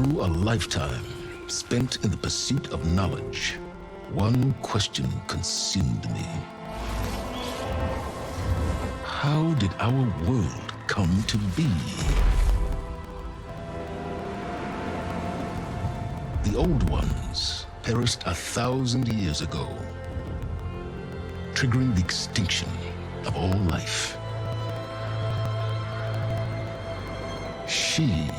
Through a lifetime spent in the pursuit of knowledge, one question consumed me. How did our world come to be? The old ones perished 1,000 years ago, triggering the extinction of all life. She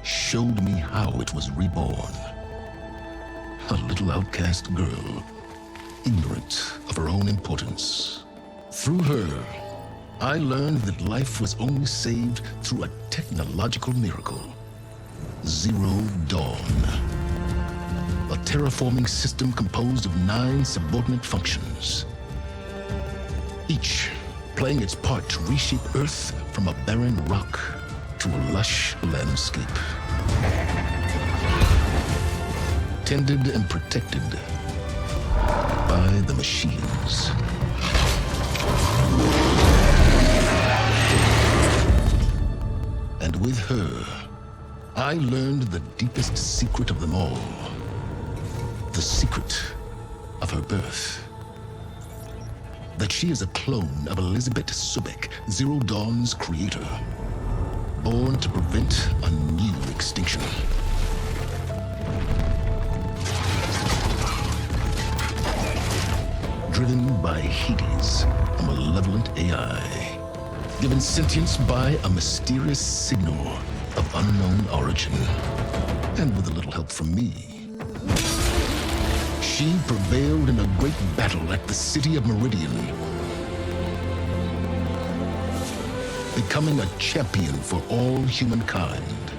showed me how it was reborn. A little outcast girl, ignorant of her own importance. Through her, I learned that life was only saved through a technological miracle. Zero Dawn. A terraforming system composed of 9 subordinate functions, each playing its part to reshape Earth from a barren rock to a lush landscape. Tended and protected by the machines. And with her, I learned the deepest secret of them all. The secret of her birth. That she is a clone of Elizabeth Sobek, Zero Dawn's creator, born to prevent a new extinction. Driven by Hades, a malevolent AI, given sentience by a mysterious signal of unknown origin, and with a little help from me. She prevailed in a great battle at the city of Meridian, becoming a champion for all humankind.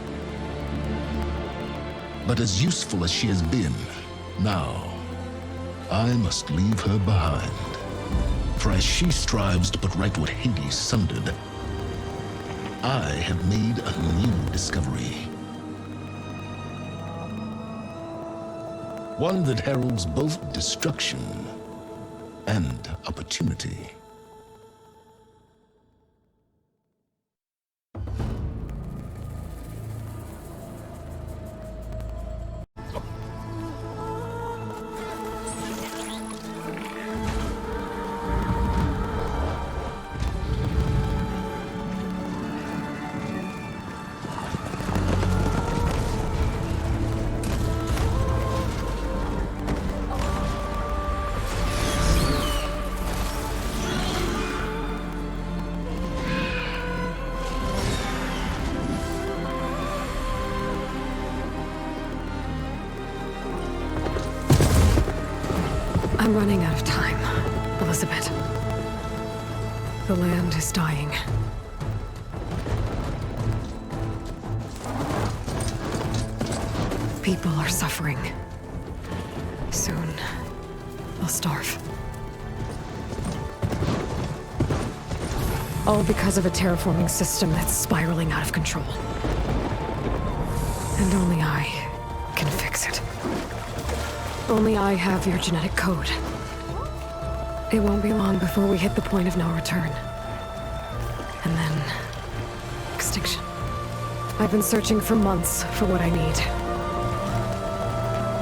But as useful as she has been, now, I must leave her behind. For as she strives to put right what Hades sundered, I have made a new discovery. One that heralds both destruction and opportunity. I'm running out of time, Elizabeth. The land is dying. People are suffering. Soon, they'll starve. All because of a terraforming system that's spiraling out of control. And only I can fix it. Only I have your genetic code. It won't be long before we hit the point of no return. And then... extinction. I've been searching for months for what I need.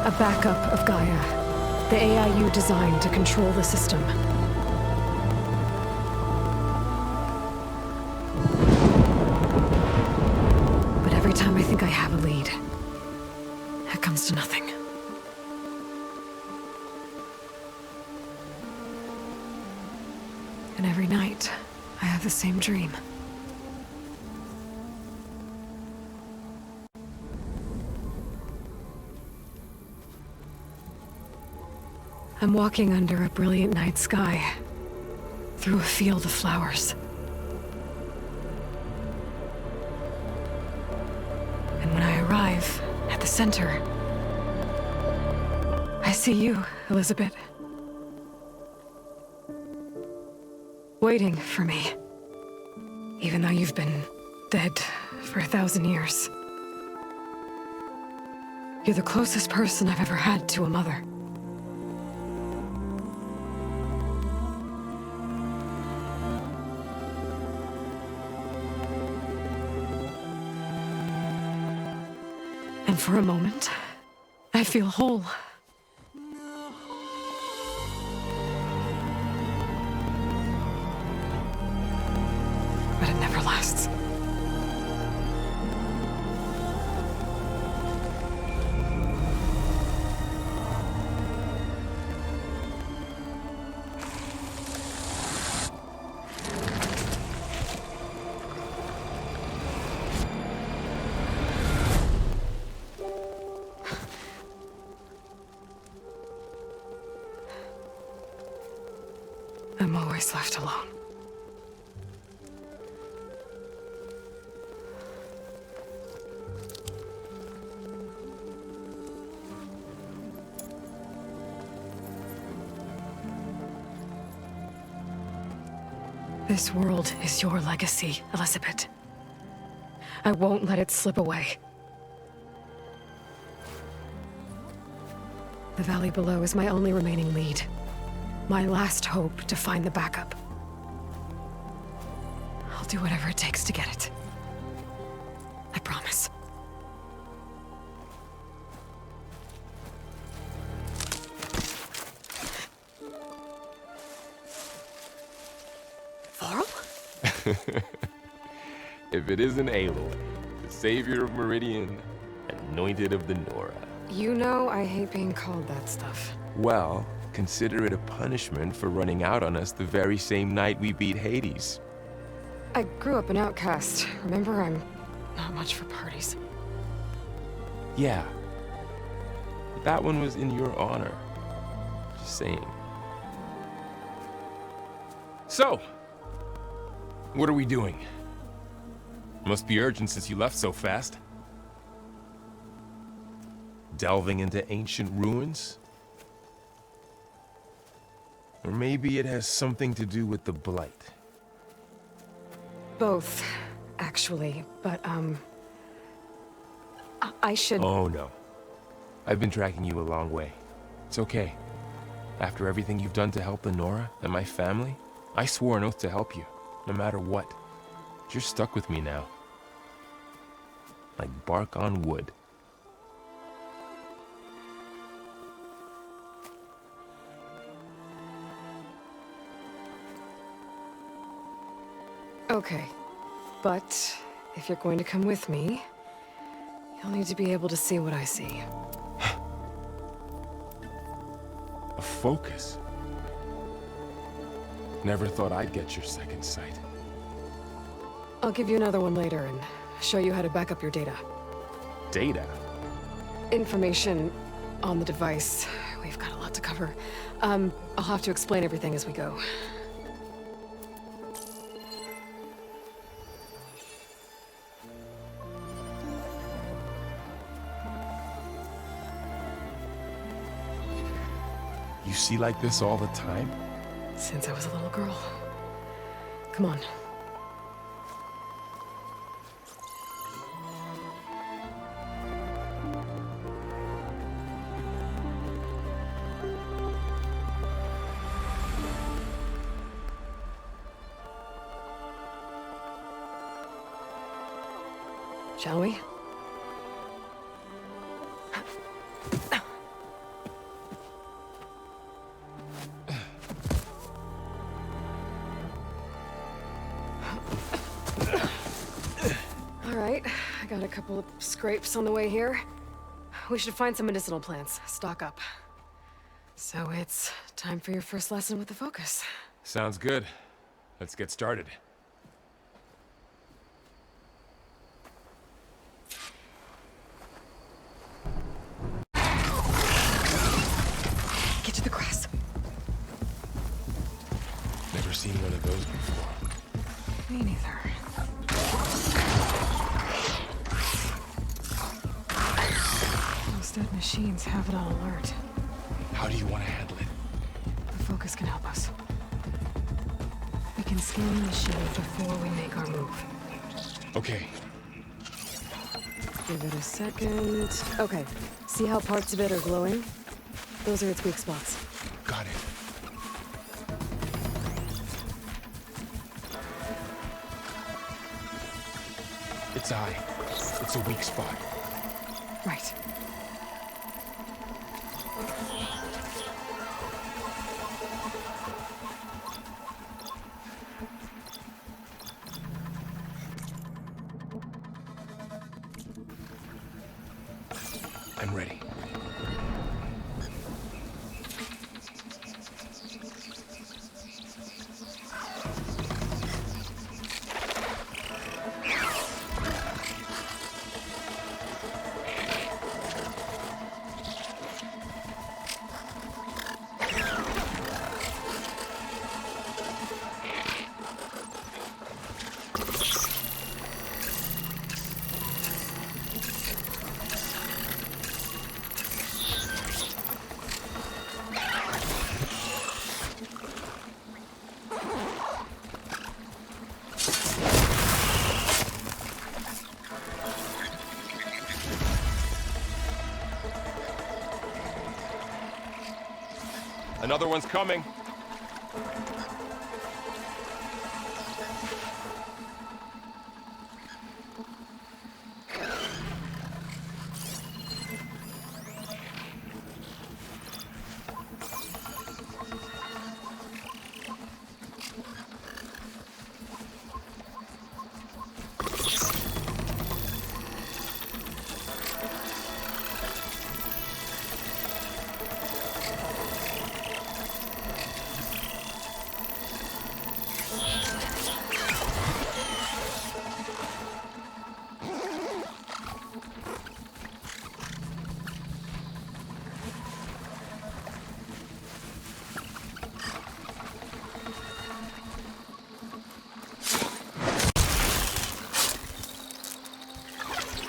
A backup of Gaia, the AI you designed to control the system. But every time I think I have a lead, it comes to nothing. And every night, I have the same dream. I'm walking under a brilliant night sky, through a field of flowers. And when I arrive at the center, I see you, Elizabeth. Waiting for me, even though you've been dead for 1,000 years. You're the closest person I've ever had to a mother. And for a moment, I feel whole. But it never lasts. I'm always left alone. This world is your legacy, Elizabeth. I won't let it slip away. The valley below is my only remaining lead. My last hope to find the backup. I'll do whatever it takes to get it. I promise. Varl? If it isn't Aloy, the savior of Meridian, anointed of the Nora. You know I hate being called that stuff. Well, consider it a punishment for running out on us the very same night we beat Hades. I grew up an outcast. Remember, I'm not much for parties. Yeah. That one was in your honor. Just saying. So, what are we doing? Must be urgent since you left so fast. Delving into ancient ruins? Or maybe it has something to do with the Blight. Both, actually, but, I should... Oh, no. I've been tracking you a long way. It's okay. After everything you've done to help the Nora and my family, I swore an oath to help you, no matter what. You're stuck with me now. Like bark on wood. Okay, but if you're going to come with me, you'll need to be able to see what I see. A focus? Never thought I'd get your second sight. I'll give you another one later and show you how to back up your data. Data? Information on the device. We've got a lot to cover. I'll have to explain everything as we go. You see like this all the time? Since I was a little girl. Come on. Shall we? All right, I got a couple of scrapes on the way here. We should find some medicinal plants, stock up. So it's time for your first lesson with the focus. Sounds good. Let's get started. Get to the grass. Never seen one of those before. Me neither. Those dead machines have it on alert. How do you want to handle it? The focus can help us. We can scan the machine before we make our move. Okay. Give it a second. Okay. See how parts of it are glowing? Those are its weak spots. Got it. Its eye. It's a weak spot. Right. I'm ready. Another one's coming.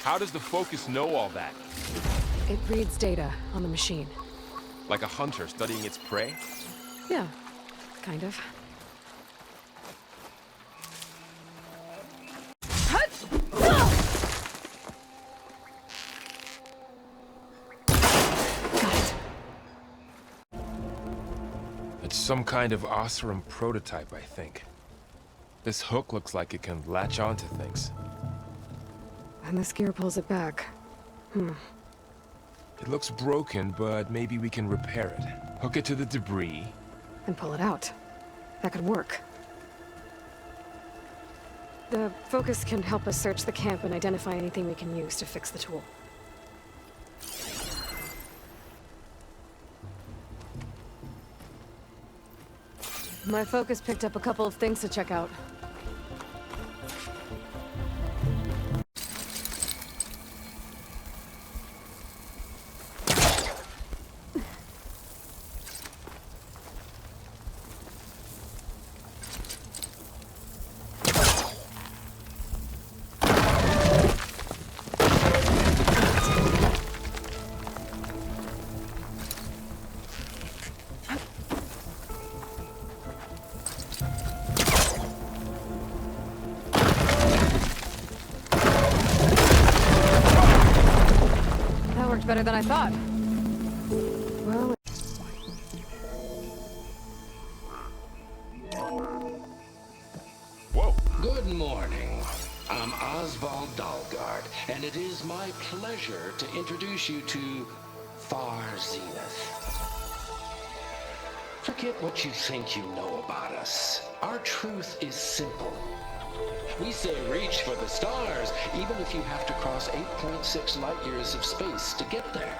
How does the Focus know all that? It reads data on the machine. Like a hunter studying its prey? Yeah, kind of. Got it. It's some kind of Oseram prototype, I think. This hook looks like it can latch onto things. And this gear pulls it back. It looks broken, but maybe we can repair it. Hook it to the debris. And pull it out. That could work. The Focus can help us search the camp and identify anything we can use to fix the tool. My Focus picked up a couple of things to check out. Better than I thought. Well... Whoa! Good morning. I'm Oswald Dalgard, and it is my pleasure to introduce you to Far Zenith. Forget what you think you know about us. Our truth is simple. We say reach for the stars, even if you have to cross 8.6 light years of space to get there.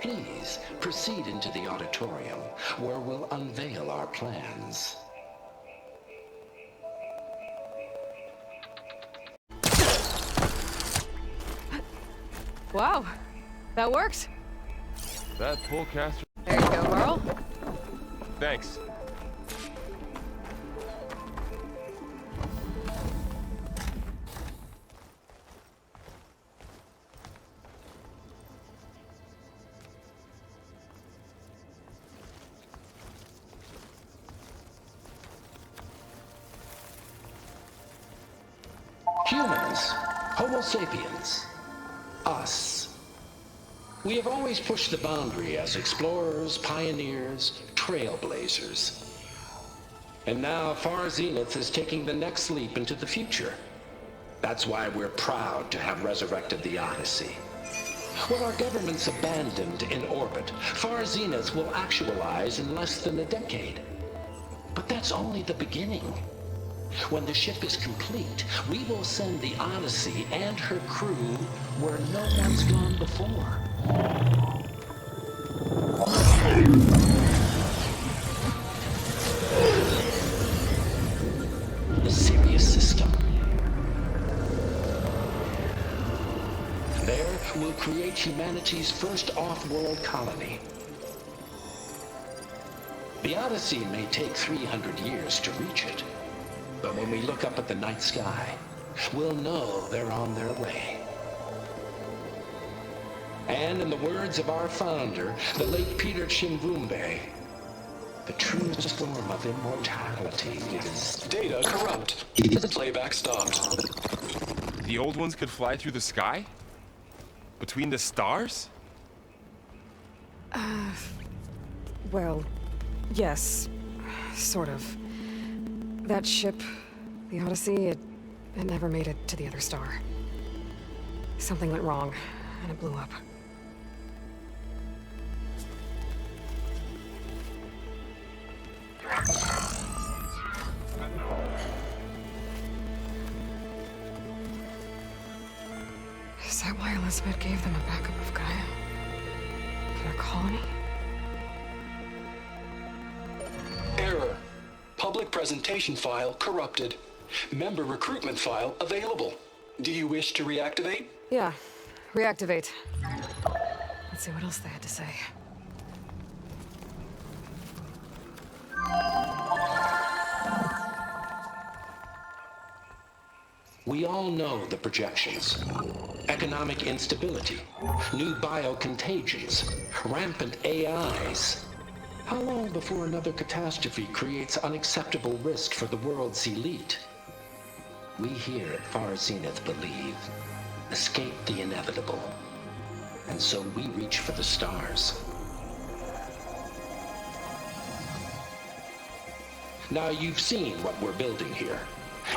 Please proceed into the auditorium, where we'll unveil our plans. Wow, that worked. That pullcaster... There you go, Merle. Thanks. Humans, Homo sapiens, us. We have always pushed the boundary as explorers, pioneers, trailblazers. And now Far Zenith is taking the next leap into the future. That's why we're proud to have resurrected the Odyssey. What our government's abandoned in orbit, Far Zenith will actualize in less than a decade. But that's only the beginning. When the ship is complete, we will send the Odyssey and her crew where no one's gone before. The Sirius system. There, we'll create humanity's first off-world colony. The Odyssey may take 300 years to reach it, but when we look up at the night sky, we'll know they're on their way. And in the words of our founder, the late Peter Chimvumbe, the truest form of immortality is... Data corrupt. Playback stopped. The old ones could fly through the sky? Between the stars? Well, yes. Sort of. That ship, the Odyssey, it never made it to the other star. Something went wrong, and it blew up. Is that why Elizabeth gave them a backup of Gaia? For their colony? Error. Public presentation file corrupted. Member recruitment file available. Do you wish to reactivate? Yeah. Reactivate. Let's see what else they had to say. We all know the projections. Economic instability, new biocontagions, rampant AIs. How long before another catastrophe creates unacceptable risk for the world's elite? We here at Far Zenith believe, escape the inevitable. And so we reach for the stars. Now you've seen what we're building here.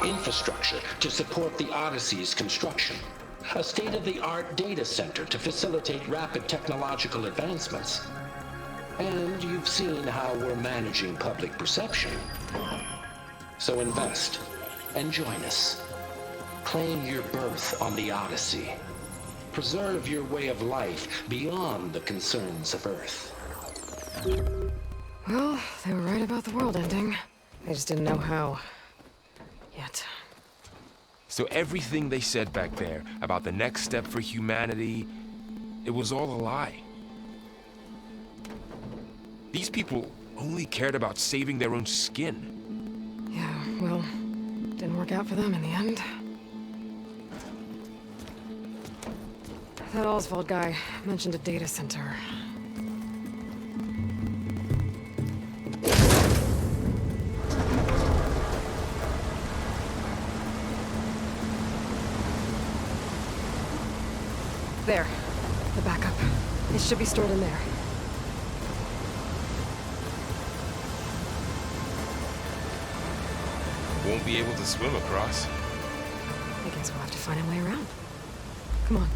Infrastructure to support the Odyssey's construction. A state-of-the-art data center to facilitate rapid technological advancements. And you've seen how we're managing public perception. So invest and join us. Claim your berth on the Odyssey. Preserve your way of life beyond the concerns of Earth. Well, they were right about the world ending. They just didn't know how. Yet. So everything they said back there about the next step for humanity, it was all a lie. These people only cared about saving their own skin. Yeah, well, didn't work out for them in the end. That Oswald guy mentioned a data center. There. The backup. It should be stored in there. Won't be able to swim across. I guess we'll have to find a way around. Come on.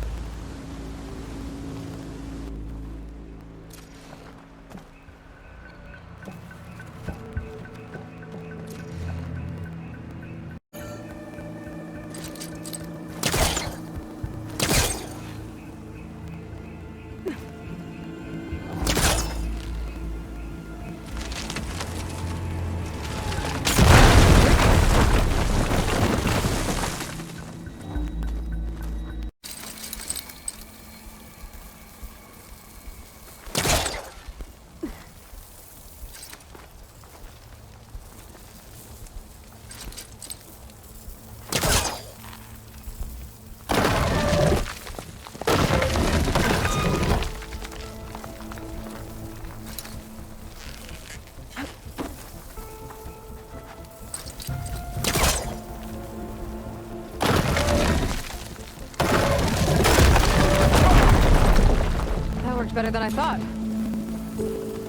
Better than I thought.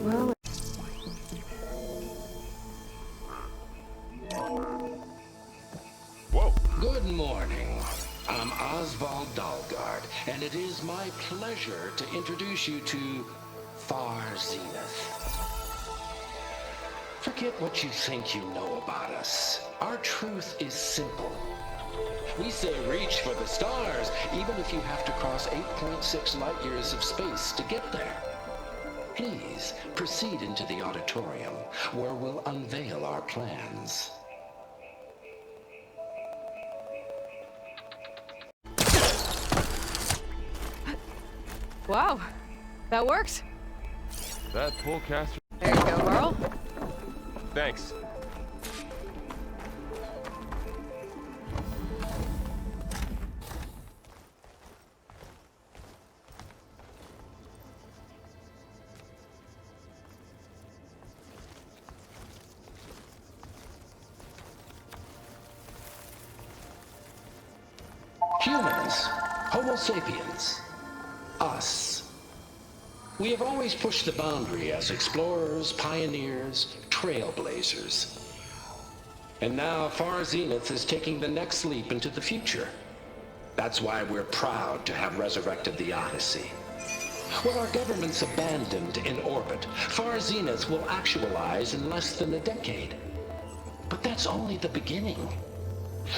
Well... Whoa! Good morning. I'm Oswald Dahlgard, and it is my pleasure to introduce you to Far Zenith. Forget what you think you know about us. Our truth is simple. We say reach for the stars, even if you have to cross 8.6 light years of space to get there. Please proceed into the auditorium, where we'll unveil our plans. Wow, that worked. That pull caster. There you go, Carl. Thanks. Humans, Homo sapiens, us. We have always pushed the boundary as explorers, pioneers, trailblazers. And now Far Zenith is taking the next leap into the future. That's why we're proud to have resurrected the Odyssey. What our governments abandoned in orbit, Far Zenith will actualize in less than a decade. But that's only the beginning.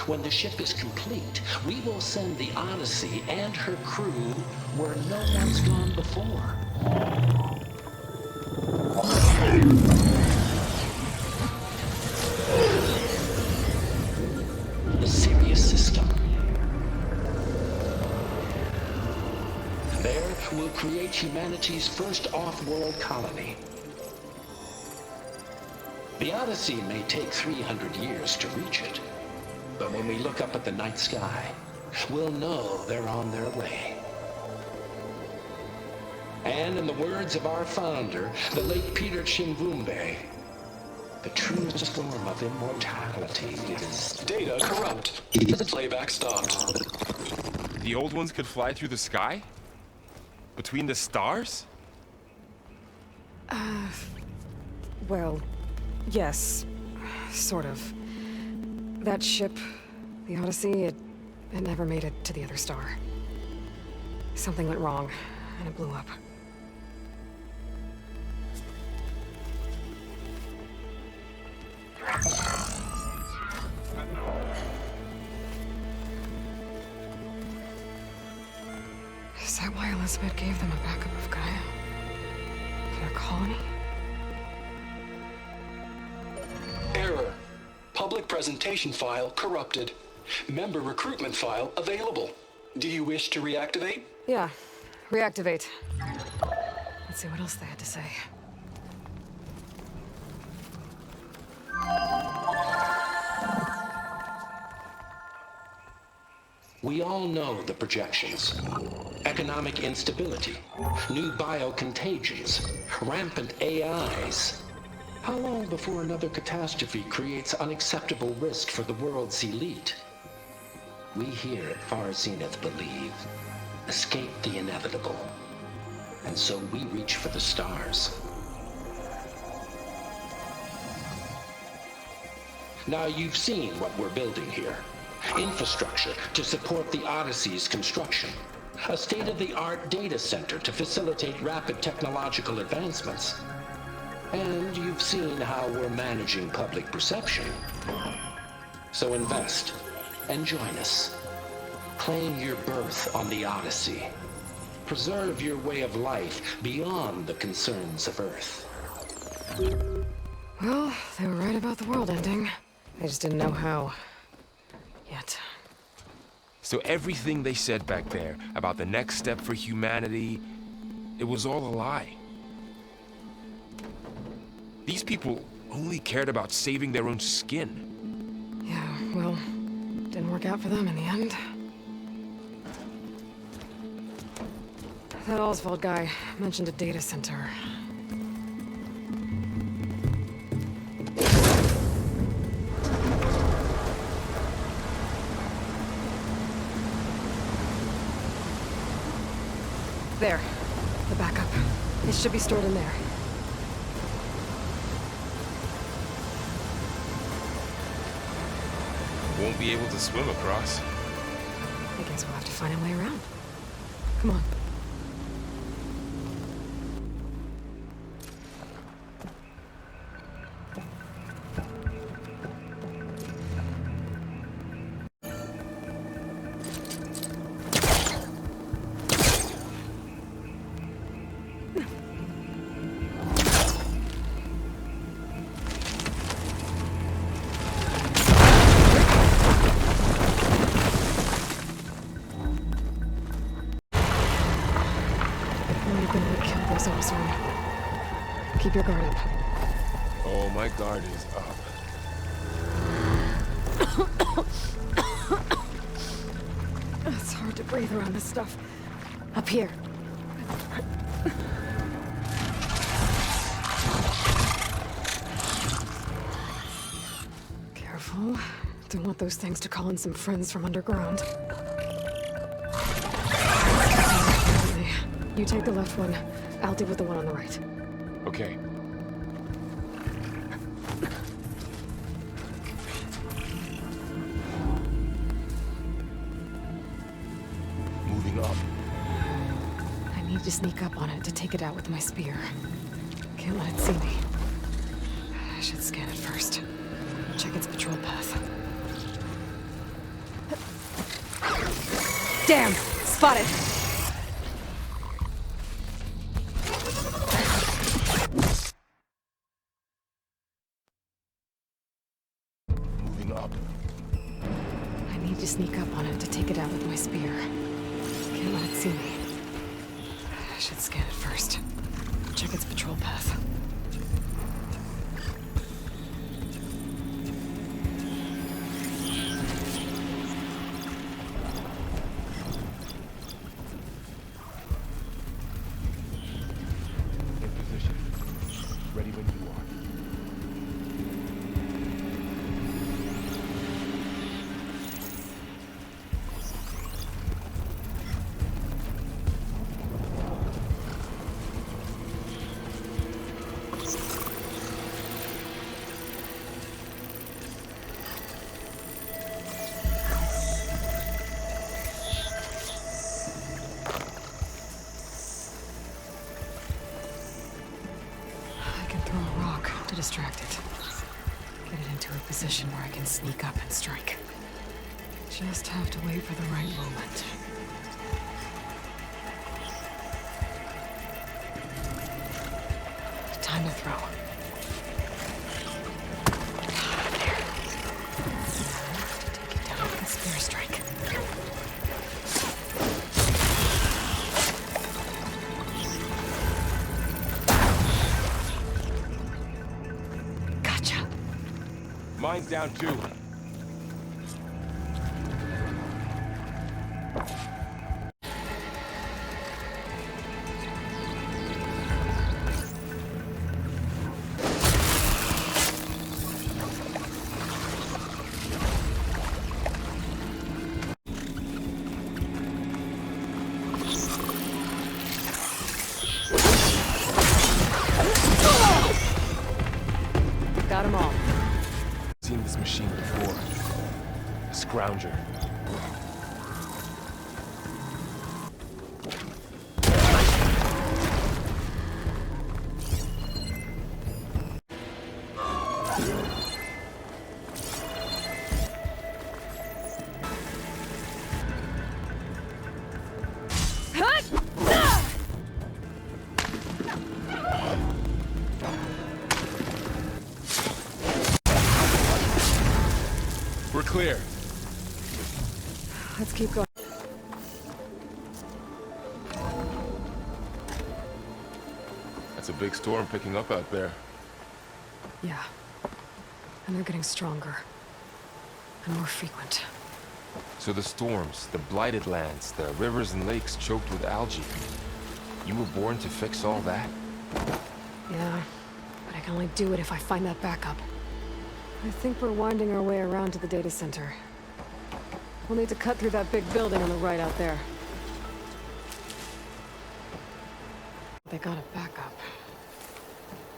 When the ship is complete, we will send the Odyssey and her crew where no one's gone before. The Sirius system. There, we'll create humanity's first off-world colony. The Odyssey may take 300 years to reach it. But when we look up at the night sky, we'll know they're on their way. And in the words of our founder, the late Peter Chimvumbe, the truest form of immortality is... Data corrupt. Playback stopped. The old ones could fly through the sky? Between the stars? Well, yes, sort of. That ship, the Odyssey, it never made it to the other star. Something went wrong, and it blew up. Is that why Elizabeth gave them a backup of Gaia? For their colony? Error. Public presentation file corrupted. Member recruitment file available. Do you wish to reactivate? Yeah, reactivate. Let's see what else they had to say. We all know the projections. Economic instability, new biocontagions, rampant AIs. How long before another catastrophe creates unacceptable risk for the world's elite? We here at Far Zenith believe, escape the inevitable. And so we reach for the stars. Now you've seen what we're building here. Infrastructure to support the Odyssey's construction. A state-of-the-art data center to facilitate rapid technological advancements. And you've seen how we're managing public perception. So invest and join us. Claim your berth on the Odyssey. Preserve your way of life beyond the concerns of Earth. Well, they were right about the world ending. I just didn't know how. Yet. So everything they said back there about the next step for humanity, it was all a lie. These people only cared about saving their own skin. Yeah, well, didn't work out for them in the end. That Oswald guy mentioned a data center. There. The backup. It should be stored in there. Won't be able to swim across. I guess we'll have to find a way around. Come on. Keep your guard up. Oh, my guard is up. It's hard to breathe around this stuff. Up here. Careful. Don't want those things to call in some friends from underground. You take the left one. I'll deal with the one on the right. Okay. Moving up. I need to sneak up on it to take it out with my spear. Can't let it see me. I should scan it first. Check its patrol path. Damn! Spotted! Moving up. I need to sneak up on it to take it out with my spear. Can't let it see me. I should scan it first. Check its patrol path. In position. Ready when you are. I can throw a rock to distract it. Get it into a position where I can sneak up and strike. Just have to wait for the right moment. Time to throw. There. Now to take it down with a spear strike. Gotcha. Mine's down too. Got them all. Seen this machine before. A scrounger. We're clear. Let's keep going. That's a big storm picking up out there. Yeah. And they're getting stronger. And more frequent. So the storms, the blighted lands, the rivers and lakes choked with algae. You were born to fix all that? Yeah. But I can only do it if I find that backup. I think we're winding our way around to the data center. We'll need to cut through that big building on the right out there. They got a backup.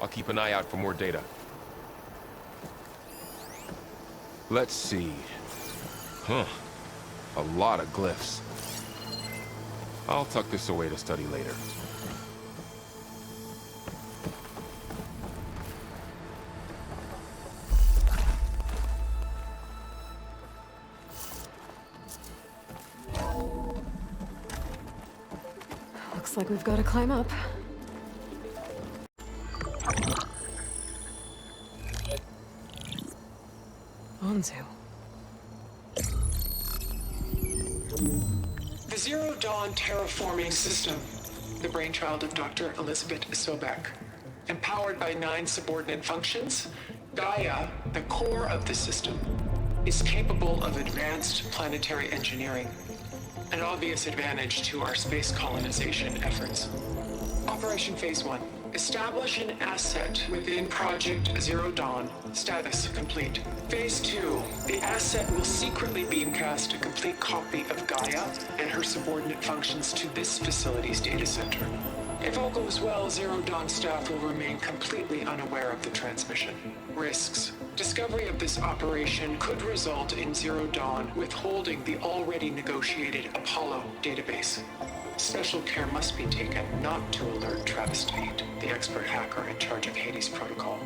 I'll keep an eye out for more data. Let's see. Huh. A lot of glyphs. I'll tuck this away to study later. Looks like we've got to climb up. Onzu. The Zero Dawn terraforming system, the brainchild of Dr. Elizabeth Sobek. Empowered by 9 subordinate functions, Gaia, the core of the system, is capable of advanced planetary engineering, an obvious advantage to our space colonization efforts. Operation Phase 1. Establish an asset within Project Zero Dawn. Status complete. Phase 2. The asset will secretly beamcast a complete copy of Gaia and her subordinate functions to this facility's data center. If all goes well, Zero Dawn staff will remain completely unaware of the transmission. Risks. Discovery of this operation could result in Zero Dawn withholding the already negotiated Apollo database. Special care must be taken not to alert Travis Tate, the expert hacker in charge of Hades Protocol.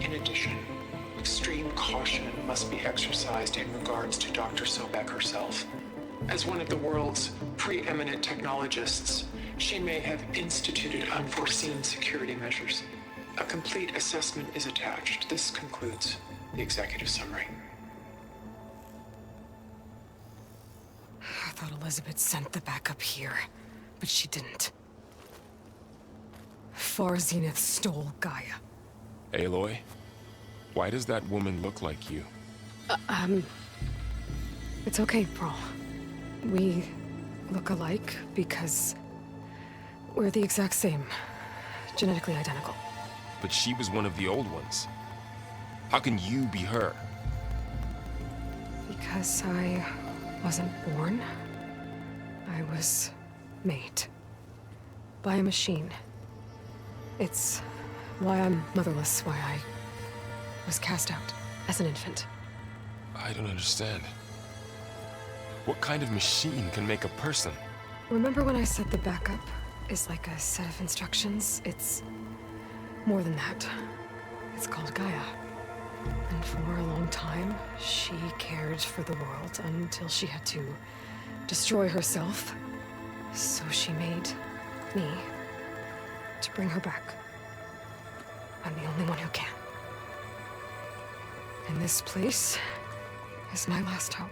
In addition, extreme caution must be exercised in regards to Dr. Sobek herself. As one of the world's preeminent technologists, she may have instituted unforeseen security measures. A complete assessment is attached. This concludes the executive summary. I thought Elizabeth sent the backup here, but she didn't. Far Zenith stole Gaia. Aloy, why does that woman look like you? It's okay, Pearl. We look alike because we're the exact same. Genetically identical. But she was one of the old ones. How can you be her? Because I wasn't born. I was made. By a machine. It's why I'm motherless, why I was cast out as an infant. I don't understand. What kind of machine can make a person? Remember when I said the backup is like a set of instructions? It's more than that. It's called Gaia. And for a long time, she cared for the world until she had to destroy herself. So she made me to bring her back. I'm the only one who can. And this place is my last hope.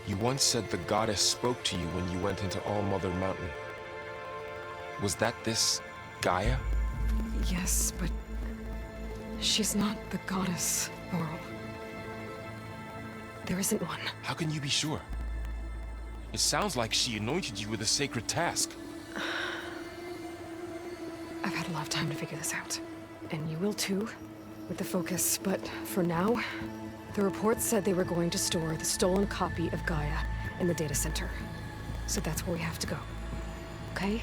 You once said the goddess spoke to you when you went into All-Mother Mountain. Was that this Gaia? Yes, but she's not the goddess, Laurel. There isn't one. How can you be sure? It sounds like she anointed you with a sacred task. I've had a lot of time to figure this out. And you will too, with the focus. But for now, the report said they were going to store the stolen copy of Gaia in the data center. So that's where we have to go. Okay?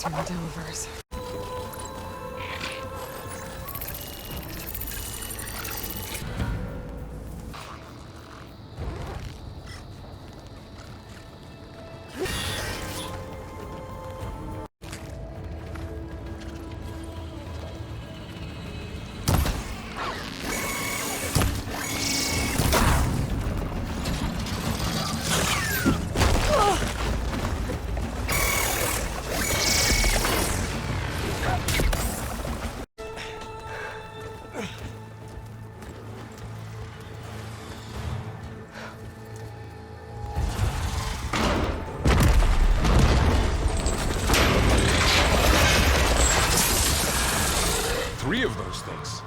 From the Delvers. Three of those things.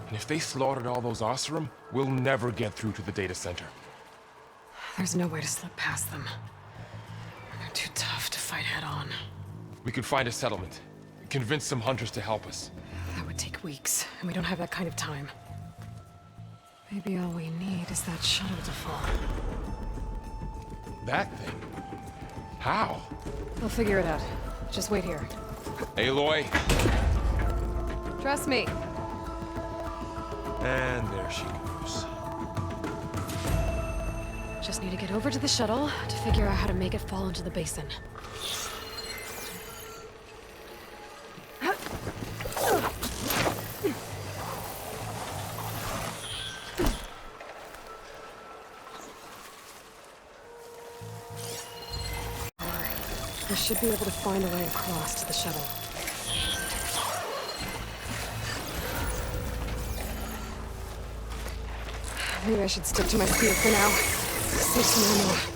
And if they slaughtered all those Oseram, we'll never get through to the data center. There's no way to slip past them. They're too tough to fight head on. We could find a settlement. Convince some hunters to help us. That would take weeks, and we don't have that kind of time. Maybe all we need is that shuttle to fall. That thing? How? We'll figure it out. Just wait here. Aloy! Trust me. And there she goes. Just need to get over to the shuttle to figure out how to make it fall into the basin. I should be able to find a way across to the shuttle. Maybe I should stick to my spear for now. Save some ammo.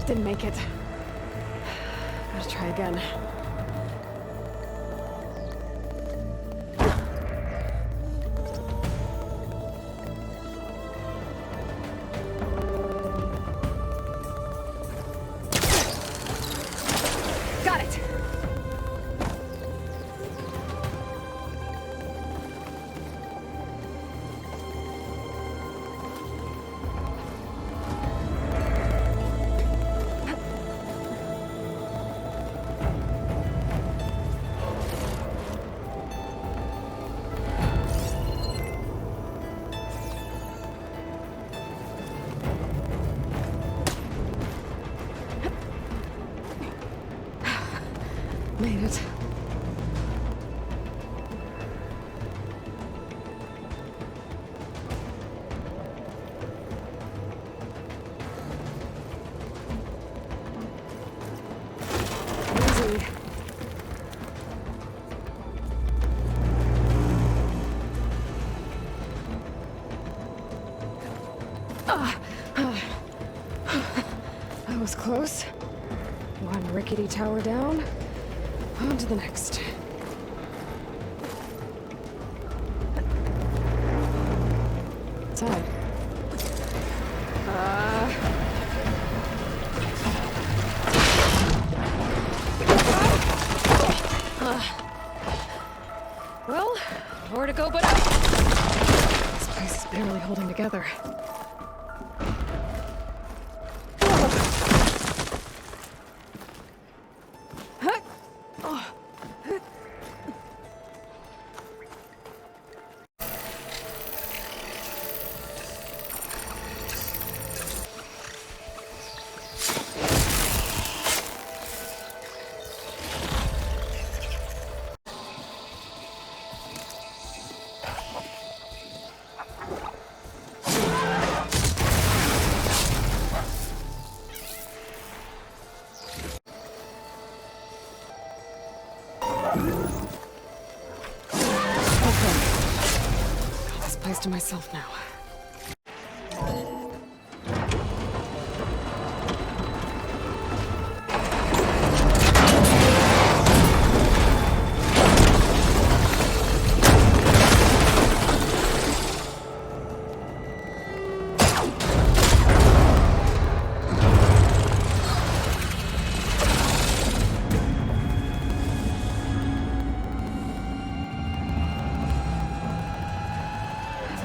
Didn't make it. Gotta try again. Got it! Made it. Easy. That was close. One rickety tower down. On to the next. Inside. Well, nowhere to go but up. This place is barely holding together. To myself now.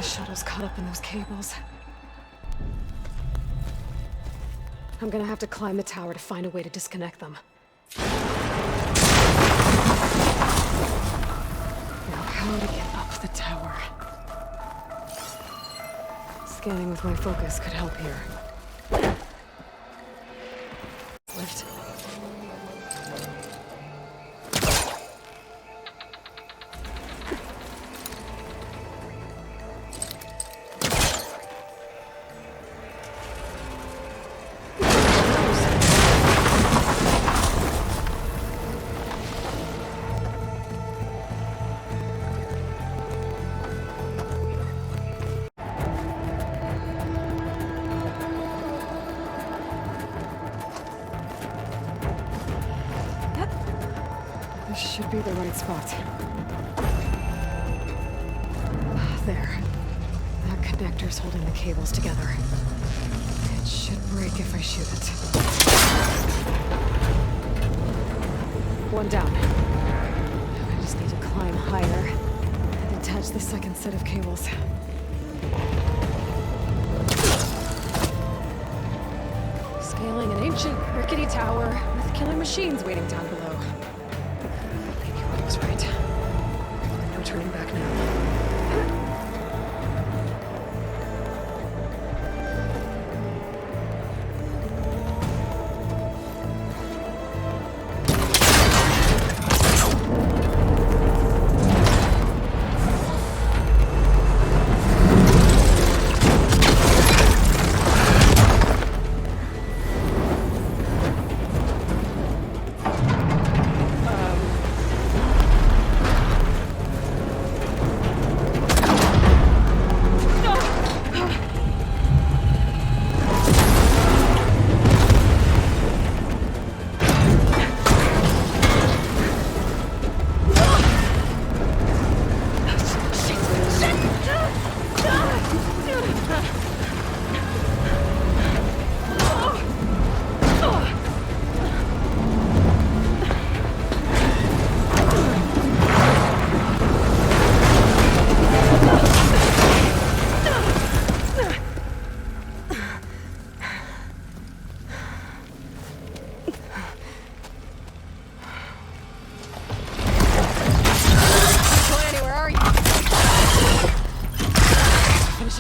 Shuttle's caught up in those cables. I'm gonna have to climb the tower to find a way to disconnect them. Now, how to get up the tower? Scanning with my focus could help here. Lift. should be the right spot. There. That connector's holding the cables together. It should break if I shoot it. One down. I just need to climb higher and attach the second set of cables. Scaling an ancient, rickety tower with killer machines waiting down below. Maybe I was right. No turning back now.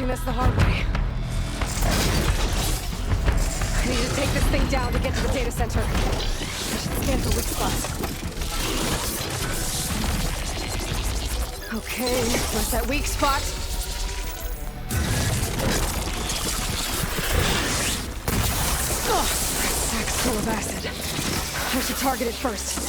This the hard way. I need to take this thing down to get to the data center. I should scan for weak spots. Okay, where's that weak spot? Oh, that sack's full of acid. I should target it first.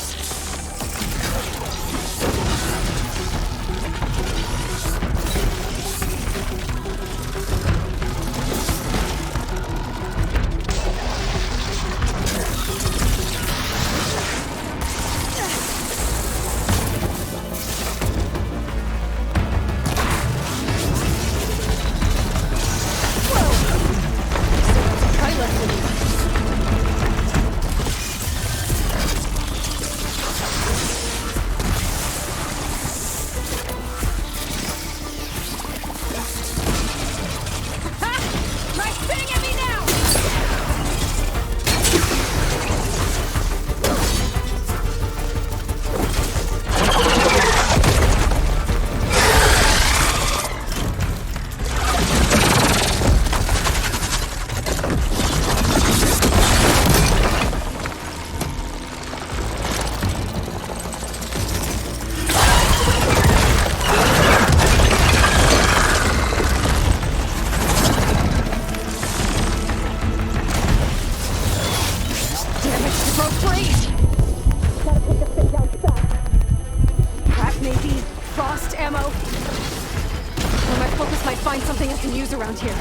Around here.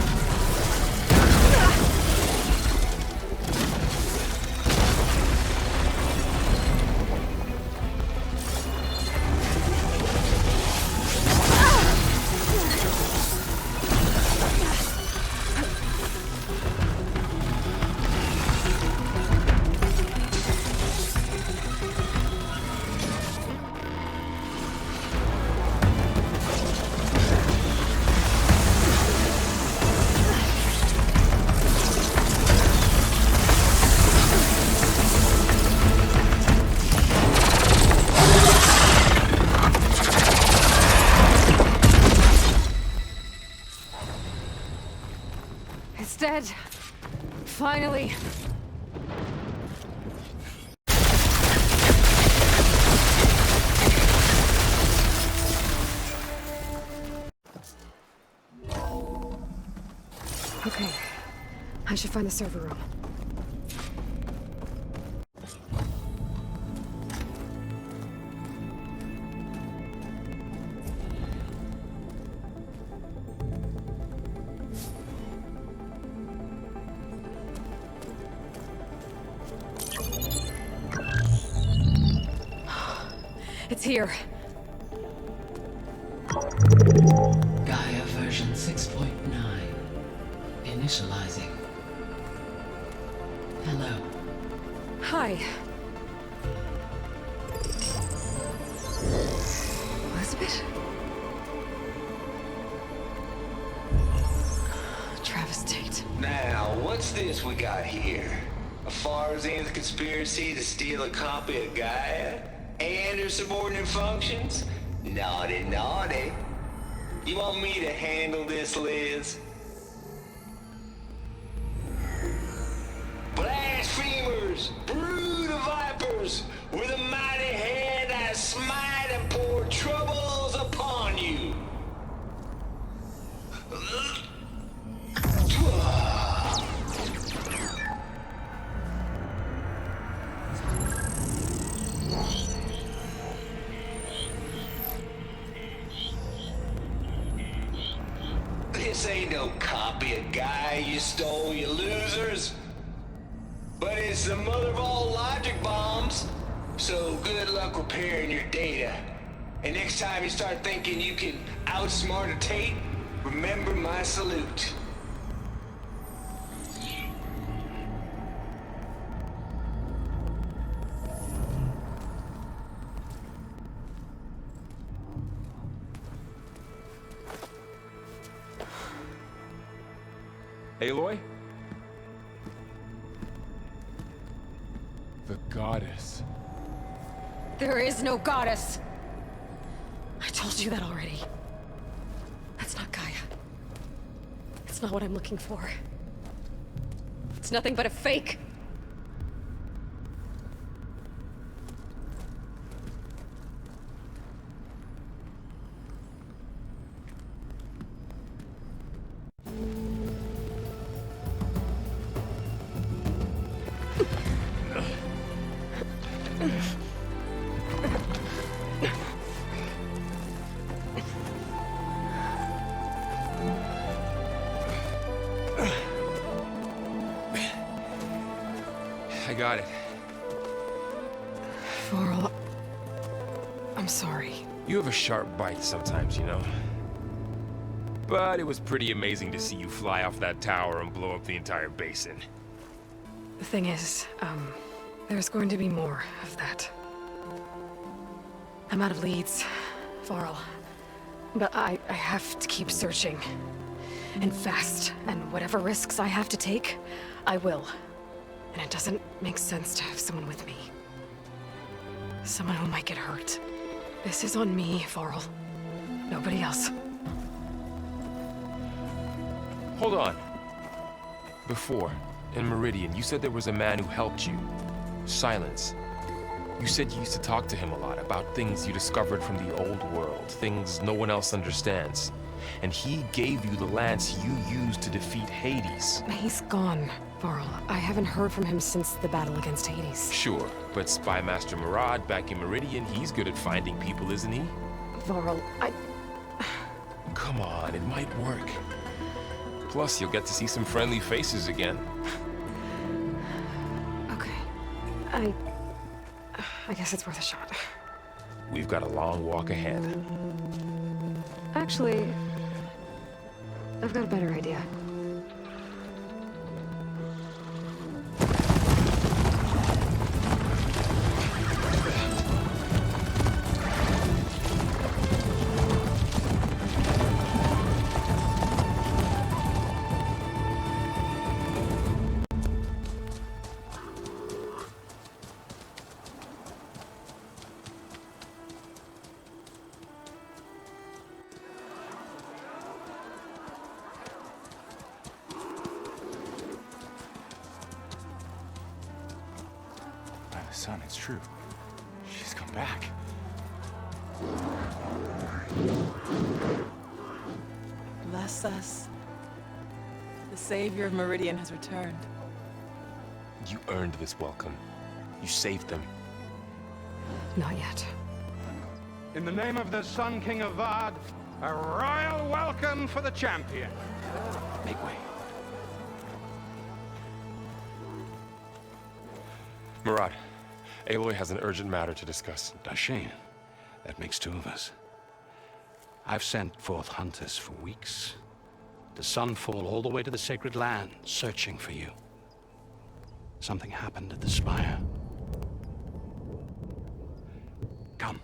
It's dead. Finally. Okay. I should find the server room. It's here. Gaia version 6.9. Initializing. Hello. Hi. Elizabeth? Travis Tate. Now, what's this we got here? A Farzan's conspiracy to steal a copy of Gaia? And her subordinate functions? Naughty, naughty. You want me to handle this, Liz? Blasphemers! Brood of vipers! With a mighty hand I smite and pour troubles upon you! This ain't no copy of Gaia you stole, you losers. But it's the mother of all logic bombs. So good luck repairing your data. And next time you start thinking you can outsmart a Tate, remember my salute. Aloy? The goddess. There is no goddess! I told you that already. That's not Gaia. It's not what I'm looking for. It's nothing but a fake. I got it. Varl, I'm sorry. You have a sharp bite sometimes, you know. But it was pretty amazing to see you fly off that tower and blow up the entire basin. The thing is, there's going to be more of that. I'm out of leads, Varl. But I have to keep searching. And fast. And whatever risks I have to take, I will. And it doesn't make sense to have someone with me. Someone who might get hurt. This is on me, Varl. Nobody else. Hold on. Before, in Meridian, you said there was a man who helped you. Silence. You said you used to talk to him a lot about things you discovered from the old world, things no one else understands. And he gave you the lance you used to defeat Hades. He's gone, Varl. I haven't heard from him since the battle against Hades. Sure, but Spy Master Murad back in Meridian, he's good at finding people, isn't he? Varl, Come on, it might work. Plus, you'll get to see some friendly faces again. Okay. I guess it's worth a shot. We've got a long walk ahead. Actually, I've got a better idea. Son, it's true. She's come back. Bless us. The savior of Meridian has returned. You earned this welcome. You saved them. Not yet. In the name of the Sun King of Vard, a royal welcome for the champion. Make way. Murad, Aloy has an urgent matter to discuss. Dashane, That makes two of us. I've sent forth hunters for weeks. To Sunfall all the way to the Sacred Land, searching for you. Something happened at the Spire. Come.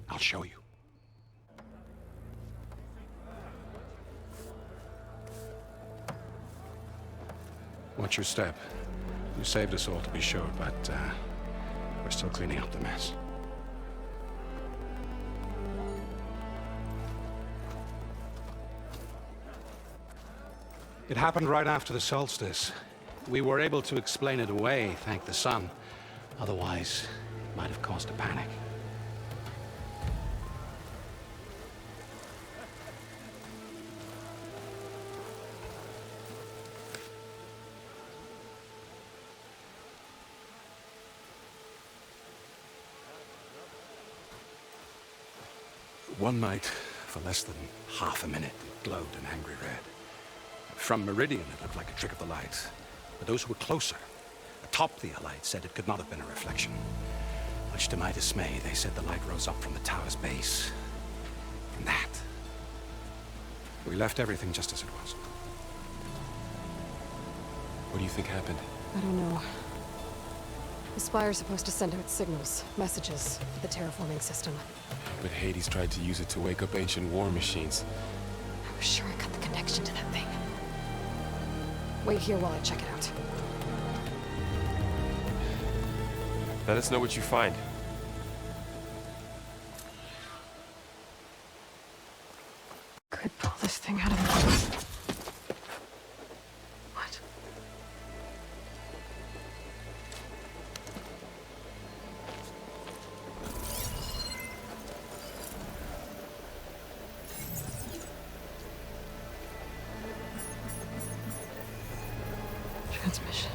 I'll show you. Watch your step. You saved us all, to be sure, but we're still cleaning up the mess. It happened right after the solstice. We were able to explain it away, thank the sun. Otherwise, it might have caused a panic. One night, for less than half a minute, it glowed an angry red. From Meridian, it looked like a trick of the light. But those who were closer, atop the light, said it could not have been a reflection. Much to my dismay, they said the light rose up from the tower's base. From that. We left everything just as it was. What do you think happened? I don't know. The Spire's supposed to send out signals, messages, for the terraforming system. But Hades tried to use it to wake up ancient war machines. I was sure I got the connection to that thing. Wait here while I check it out. Let us know what you find. Could pull this thing out of the... What? Transmission.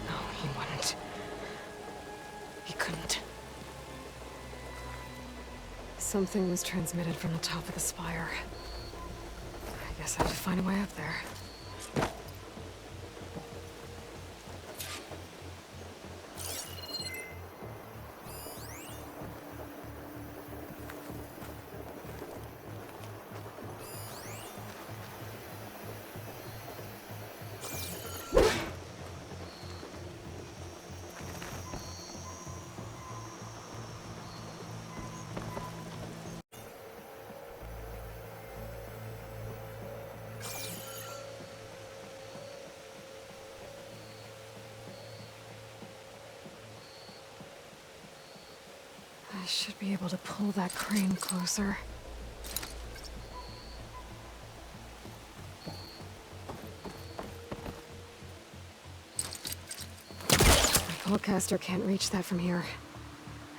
No, he wouldn't. He couldn't. Something was transmitted from the top of the spire. I guess I have to find a way up there. I should be able to pull that crane closer. My pullcaster can't reach that from here.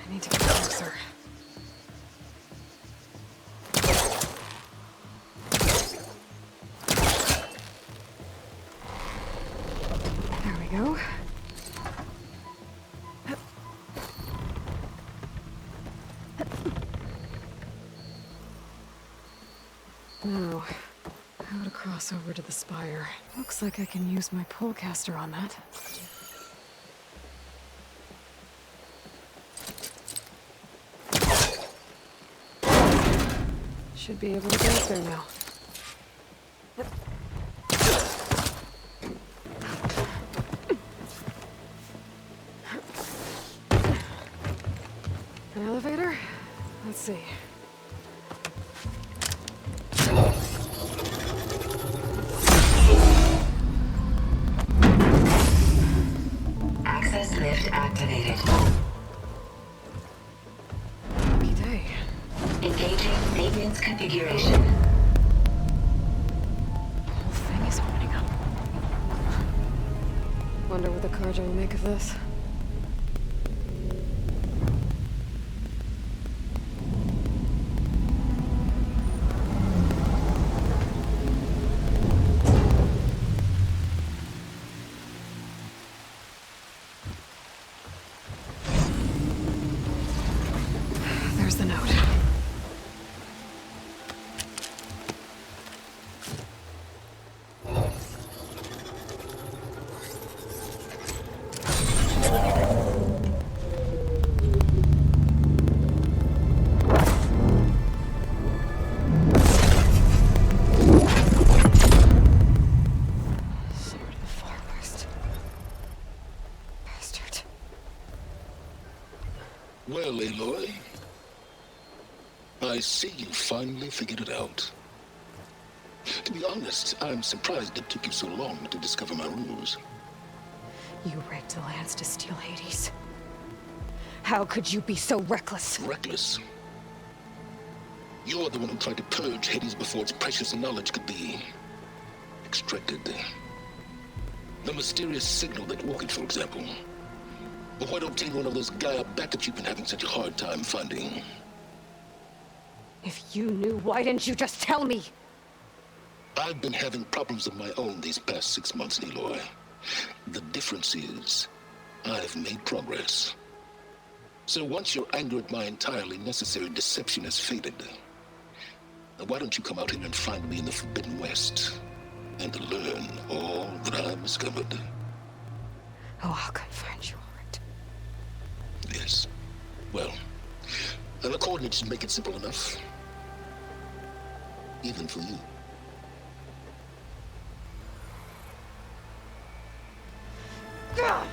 I need to get closer. There we go. Now, how to cross over to the spire. Looks like I can use my pullcaster on that. Should be able to get up there now. An elevator? Let's see. Access lift activated. Lucky day. Engaging maintenance configuration. The whole thing is opening up. Wonder what the Carja will make of this. I see you finally figured it out. To be honest, I'm surprised it took you so long to discover my ruse. You rigged the lands to steal Hades. How could you be so reckless? Reckless? You're the one who tried to purge Hades before its precious knowledge could be extracted. The mysterious signal that woke it, for example. But why don't take one of those Gaia backups you've been having such a hard time finding? If you knew, why didn't you just tell me? I've been having problems of my own these past 6 months, Aloy. The difference is, I've made progress. So once your anger at my entirely necessary deception has faded, now why don't you come out here and find me in the Forbidden West, and learn all that I've discovered? Oh, I'll come find you, all right. Yes. Well, and the coordinates should make it simple enough. Even for you. Gah!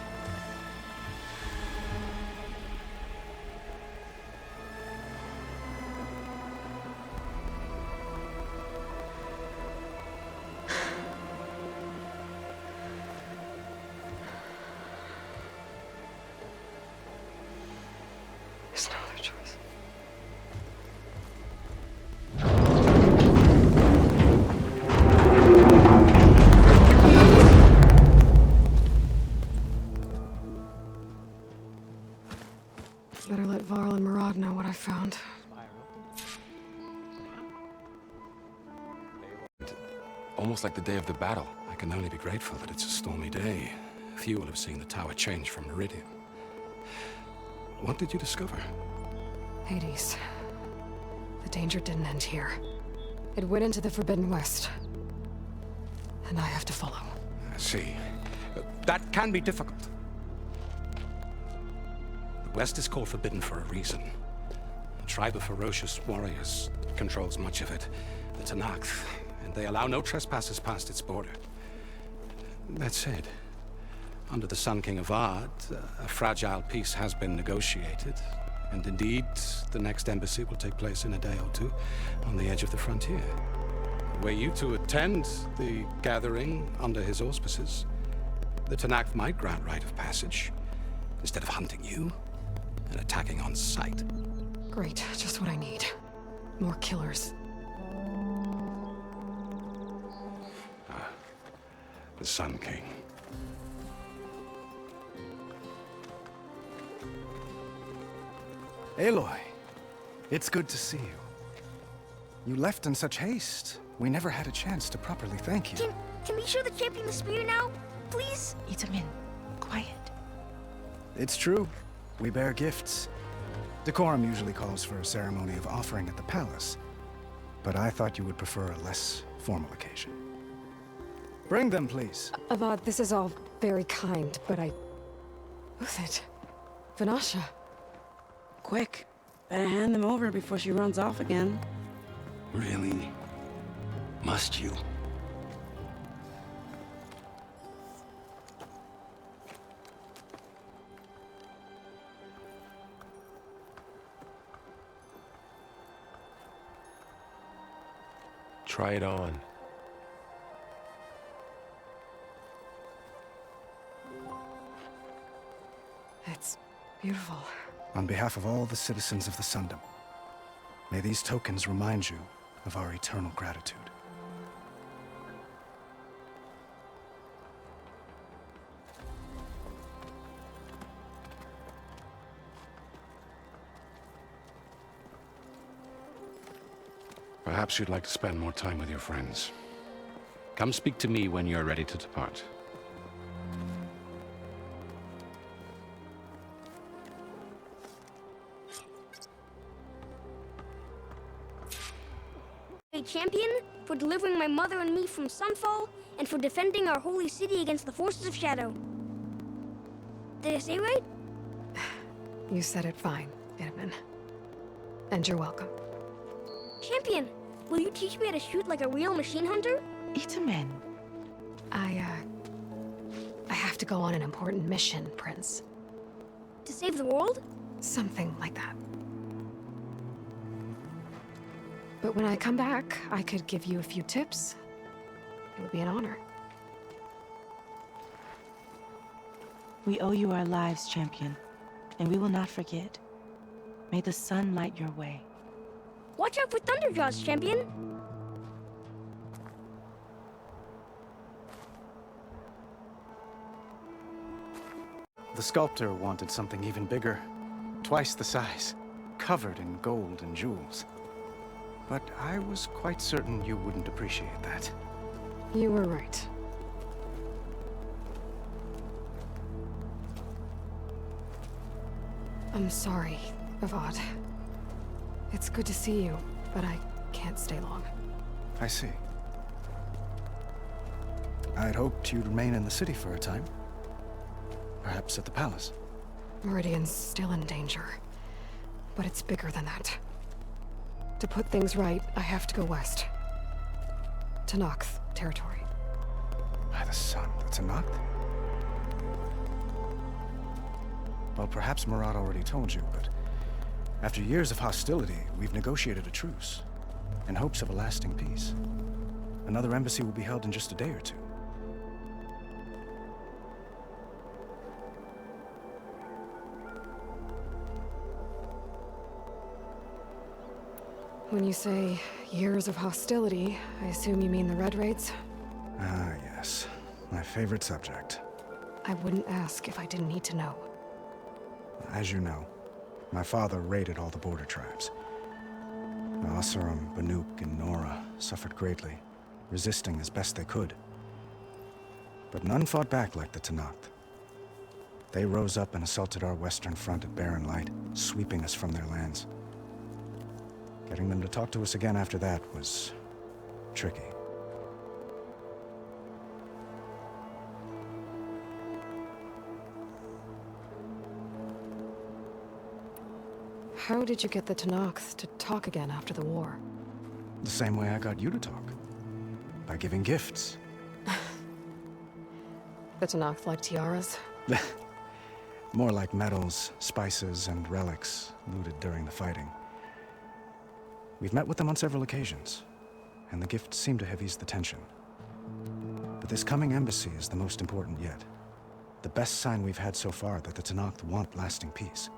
There's no other choice. Better let Varl and Murad know what I found. Almost like the day of the battle. I can only be grateful that it's a stormy day. Few will have seen the tower change from Meridian. What did you discover? Hades. The danger didn't end here. It went into the Forbidden West. And I have to follow. I see. That can be difficult. The West is called Forbidden for a reason. A tribe of ferocious warriors controls much of it. The Tanakh, and they allow no trespassers past its border. That said, under the Sun King Avad, a fragile peace has been negotiated. And indeed, the next embassy will take place in a day or two on the edge of the frontier. Were you to attend the gathering under his auspices, the Tanakh might grant right of passage, instead of hunting you and attacking on sight. Great, just what I need. More killers. The Sun King. Aloy, it's good to see you. You left in such haste. We never had a chance to properly thank you. Can we show the champion the spear now? Please? Itamin, quiet. It's true. We bear gifts. Decorum usually calls for a ceremony of offering at the palace, but I thought you would prefer a less formal occasion. Bring them, please. Avad, this is all very kind, but Who's it? Vanasha. Quick. Better hand them over before she runs off again. Really? Must you? Try it on. It's beautiful. On behalf of all the citizens of the Sundom, may these tokens remind you of our eternal gratitude. Perhaps you'd like to spend more time with your friends. Come speak to me when you're ready to depart. A champion for delivering my mother and me from Sunfall, and for defending our holy city against the forces of Shadow. Did I say right? You said it fine, Itamin. And you're welcome. Champion, will you teach me how to shoot like a real machine hunter? Itamin. I have to go on an important mission, Prince. To save the world? Something like that. But when I come back, I could give you a few tips. It would be an honor. We owe you our lives, champion, and we will not forget. May the sun light your way. Watch out for Thunderjaws, champion! The sculptor wanted something even bigger, twice the size, covered in gold and jewels. But I was quite certain you wouldn't appreciate that. You were right. I'm sorry, Avad. It's good to see you, but I can't stay long. I see. I'd hoped you'd remain in the city for a time. Perhaps at the palace. Meridian's still in danger, but it's bigger than that. To put things right, I have to go west. To Nox territory. By the sun, that's a Nox? Well, perhaps Murad already told you, but after years of hostility, we've negotiated a truce, in hopes of a lasting peace. Another embassy will be held in just a day or two. When you say years of hostility, I assume you mean the Red Raids? Ah, yes. My favorite subject. I wouldn't ask if I didn't need to know. As you know, my father raided all the border tribes. Asurum, Banuk, and Nora suffered greatly, resisting as best they could. But none fought back like the Tenakth. They rose up and assaulted our western front at Barren Light, sweeping us from their lands. Getting them to talk to us again after that was tricky. How did you get the Tenakth to talk again after the war? The same way I got you to talk. By giving gifts. The Tenakth like tiaras? More like medals, spices, and relics looted during the fighting. We've met with them on several occasions, and the gifts seem to have eased the tension. But this coming embassy is the most important yet. The best sign we've had so far that the Tenakth want lasting peace.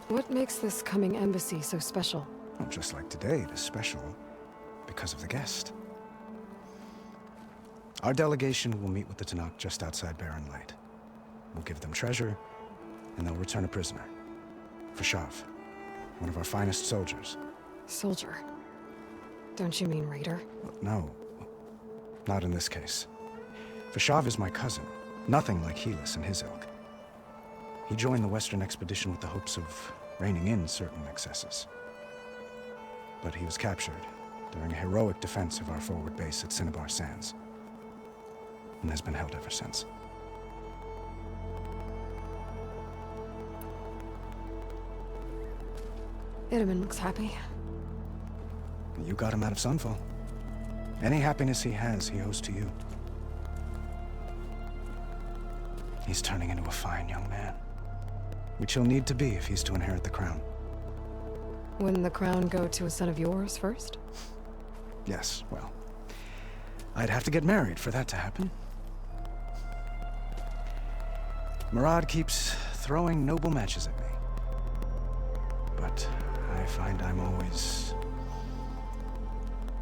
What makes this coming embassy so special? Well, just like today, it is special because of the guest. Our delegation will meet with the Tenakth just outside Barren Light. We'll give them treasure, and they'll return a prisoner. Fashav, one of our finest soldiers. Soldier? Don't you mean raider? No, not in this case. Fashav is my cousin, nothing like Helis and his ilk. He joined the Western expedition with the hopes of reining in certain excesses. But he was captured during a heroic defense of our forward base at Cinnabar Sands, and has been held ever since. Itaman looks happy. You got him out of Sunfall. Any happiness he has, he owes to you. He's turning into a fine young man, which he'll need to be if he's to inherit the crown. Wouldn't the crown go to a son of yours first? Yes, well, I'd have to get married for that to happen. Murad keeps throwing noble matches at me. But I find I'm always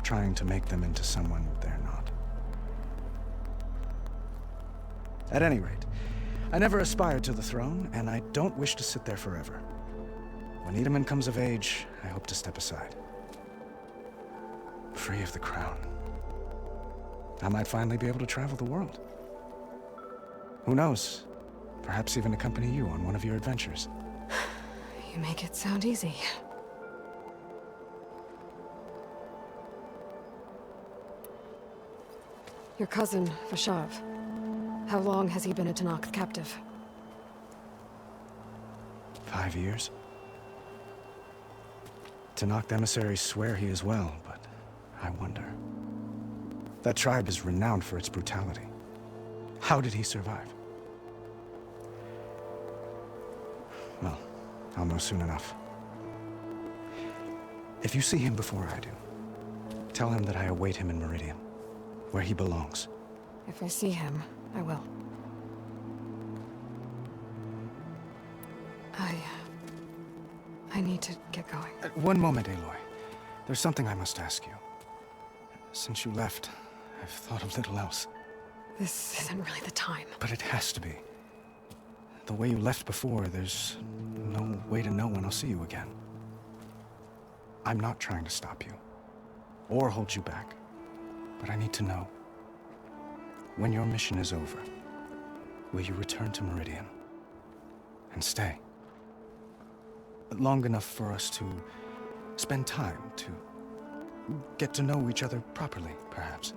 trying to make them into someone they're not. At any rate, I never aspired to the throne, and I don't wish to sit there forever. When Itaman comes of age, I hope to step aside. Free of the crown. I might finally be able to travel the world. Who knows? Perhaps even accompany you on one of your adventures. You make it sound easy. Your cousin, Fashav. How long has he been a Tenakth captive? 5 years. Tenakth emissaries swear he is well, but I wonder. That tribe is renowned for its brutality. How did he survive? Well, I'll know soon enough. If you see him before I do, tell him that I await him in Meridian, where he belongs. If I see him, I will. I need to get going. One moment, Aloy. There's something I must ask you. Since you left, I've thought of little else. This isn't really the time. But it has to be. The way you left before, there's no way to know when I'll see you again. I'm not trying to stop you, or hold you back. But I need to know, when your mission is over, will you return to Meridian and stay? Long enough for us to spend time, to get to know each other properly, perhaps.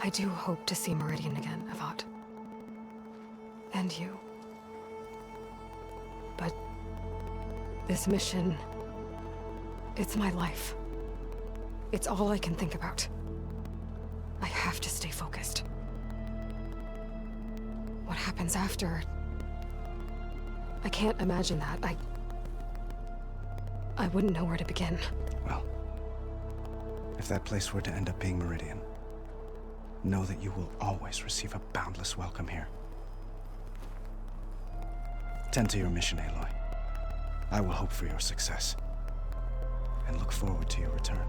I do hope to see Meridian again, Avat. And you. But this mission, it's my life. It's all I can think about. I have to stay focused. What happens after? I can't imagine that. I wouldn't know where to begin. Well, if that place were to end up being Meridian, know that you will always receive a boundless welcome here. Tend to your mission, Aloy. I will hope for your success, and look forward to your return.